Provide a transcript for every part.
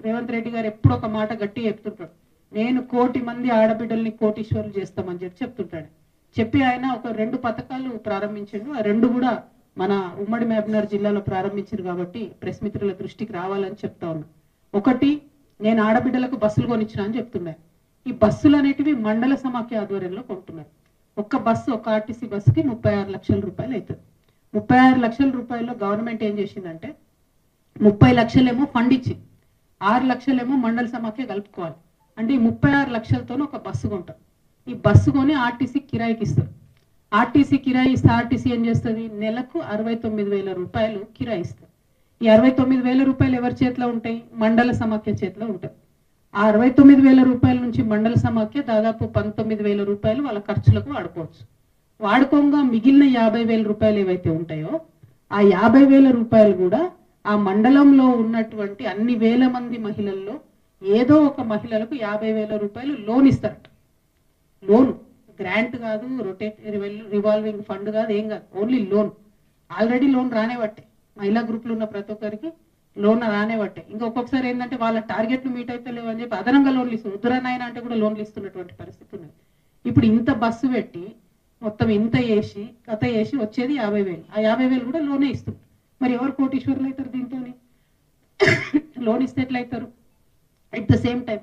రేవంత్ రెడ్డి గారు ఎప్పుడు ఒక మాట గట్టి చెప్తుంటాడు, నేను 1 కోటి మంది ఆడబిడ్డల్ని కోటీశ్వరులు చేస్తామని చెప్తుంటాడు. చెప్పి ఆయన ఒక 2 పథకాలు ప్రారంభించాడు. ఆ 2 కూడా మన ఉమ్మడి మహబూబ్నగర్ జిల్లాలో ప్రారంభించారు కాబట్టి ప్రెస్ మిత్రుల దృష్టికి రావాలని చెప్తా ఉన్నా. ఒకటి, నేను ఆడబిడ్డలకు బస్సులు కొనిచ్చిన అని చెప్తున్నాను. ఈ బస్సులు అనేటివి మండల సమాఖ్య ఆధ్వర్యంలో కొంటున్నారు. ఒక్క బస్సు, ఒక ఆర్టీసీ బస్సుకి 36 లక్షల రూపాయలు అవుతుంది. 36 లక్షల రూపాయల్లో గవర్నమెంట్ ఏం చేసిందంటే 30 లక్షలేమో ఫండ్ ఇచ్చింది, 6 లక్షలేమో మండల సమాఖ్య కలుపుకోవాలి. అంటే ఈ 36 లక్షలతోనే ఒక బస్సు కొంటాం. ఈ బస్సు కొని ఆర్టీసీ కిరాయికి ఇస్తారు. ఆర్టీసీ కిరాయి ఇస్తే ఆర్టీసీ ఏం చేస్తుంది, నెలకు 69,000 రూపాయలు కిరాయి ఇస్తారు. ఈ 69,000 రూపాయలు ఎవరి చేతిలో ఉంటాయి, మండల సమాఖ్య చేతిలో ఉంటాయి. ఆ 69,000 రూపాయల నుంచి మండల సమాఖ్య దాదాపు 19,000 రూపాయలు వాళ్ళ ఖర్చులకు వాడుకోవచ్చు. వాడుకోగా మిగిలిన 50,000 రూపాయలు ఏవైతే ఉంటాయో ఆ 50,000 రూపాయలు కూడా ఆ మండలంలో ఉన్నటువంటి అన్ని వేల మంది మహిళల్లో ఏదో ఒక మహిళలకు 50,000 రూపాయలు లోన్ ఇస్తారట. లోన్, గ్రాంట్ కాదు, రివాల్వింగ్ ఫండ్ కాదు, ఏం కాదు, ఓన్లీ లోన్. ఆల్రెడీ లోన్ రానేవట్టే, మహిళా గ్రూప్లు ఉన్న ప్రతి ఒక్కరికి లోన్ రానేవట్టే. ఇంకా ఒక్కొక్కసారి ఏంటంటే వాళ్ళ టార్గెట్లు మీట్ అయితే లేవు అని చెప్పి అదనంగా లోన్లు ఇస్తారు. ఉత్తరాయణ అంటే కూడా లోన్లు ఇస్తున్నటువంటి పరిస్థితి ఉన్నది. ఇప్పుడు ఇంత బస్సు పెట్టి మొత్తం ఇంత వేసి కథ వేసి వచ్చేది 50,000. ఆ 50,000 కూడా లోనే ఇస్తుంది. మరి ఎవరు కోటీశ్వరులు అవుతారు దీంతో? లోన్ ఇస్తే ఎట్లయితారు? At the same time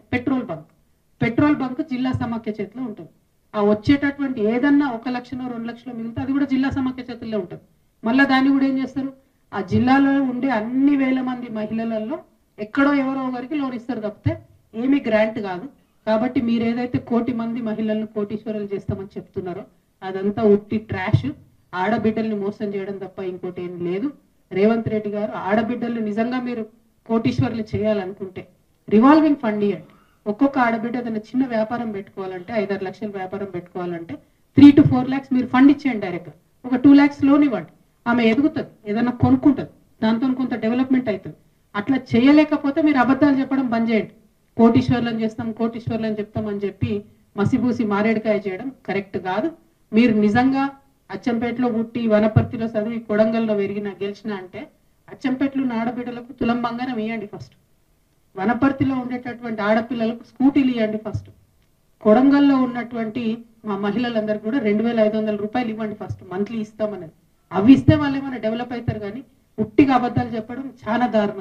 petrol bunk జిల్లా సమాఖ్య చేతిలో ఉంటుంది. ఆ వచ్చేటటువంటి ఏదన్నా 1 లక్షనో 2 లక్షలో మిగిలితే అది కూడా జిల్లా సమాఖ్య చేతుల్లో ఉంటుంది. మళ్ళీ దాన్ని కూడా ఏం చేస్తారు, ఆ జిల్లాలో ఉండే అన్ని వేల మంది మహిళలలో ఎక్కడో ఎవరో ఒకరికి లోన్ ఇస్తారు తప్పితే ఏమీ గ్రాంట్ కాదు. కాబట్టి మీరు ఏదైతే 1 కోటి మంది మహిళలను కోటీశ్వరులు చేస్తామని చెప్తున్నారో అదంతా ఉట్టి ట్రాష్. ఆడబిడ్డల్ని మోసం చేయడం తప్ప ఇంకోటి ఏం లేదు. రేవంత్ రెడ్డి గారు, ఆడబిడ్డలు నిజంగా మీరు కోటీశ్వరులు చేయాలనుకుంటే రివాల్వింగ్ ఫండ్ ఇవ్వండి. ఒక్కొక్క ఆడబిడ్డ ఏదైనా చిన్న వ్యాపారం పెట్టుకోవాలంటే, 5-6 లక్షల వ్యాపారం పెట్టుకోవాలంటే 3 to 4 lakhs మీరు ఫండ్ ఇచ్చేయండి. డైరెక్ట్ ఒక 2 lakhs లోన్ ఇవ్వండి. ఆమె ఎదుగుతుంది, ఏదైనా కొనుక్కుంటుంది, దాంతో కొంత డెవలప్మెంట్ అవుతుంది. అట్లా చేయలేకపోతే మీరు అబద్ధాలు చెప్పడం బంద్ చేయండి. కోటీశ్వర్లను చెప్తాం అని చెప్పి మసిబూసి మారేడుకాయ చేయడం కరెక్ట్ కాదు. మీరు నిజంగా అచ్చంపేటలో పుట్టి వనపర్తిలో చదివి కొడంగల్లో గెలిచిన అంటే అచ్చంపేటలో ఉన్న ఆడబిడ్డలకు తులం బంగారం ఇవ్వండి ఫస్ట్. వనపర్తిలో ఉండేటటువంటి ఆడపిల్లలకు స్కూటీలు ఇవ్వండి ఫస్ట్. కొడంగల్లో ఉన్నటువంటి మా మహిళలందరికీ కూడా 2,500 రూపాయలు ఇవ్వండి ఫస్ట్, మంత్లీ ఇస్తామనేది. అవి ఇస్తే వాళ్ళు ఏమైనా డెవలప్ అవుతారు. కానీ ఉట్టిగా అబద్ధాలు చెప్పడం చాలా దారుణం.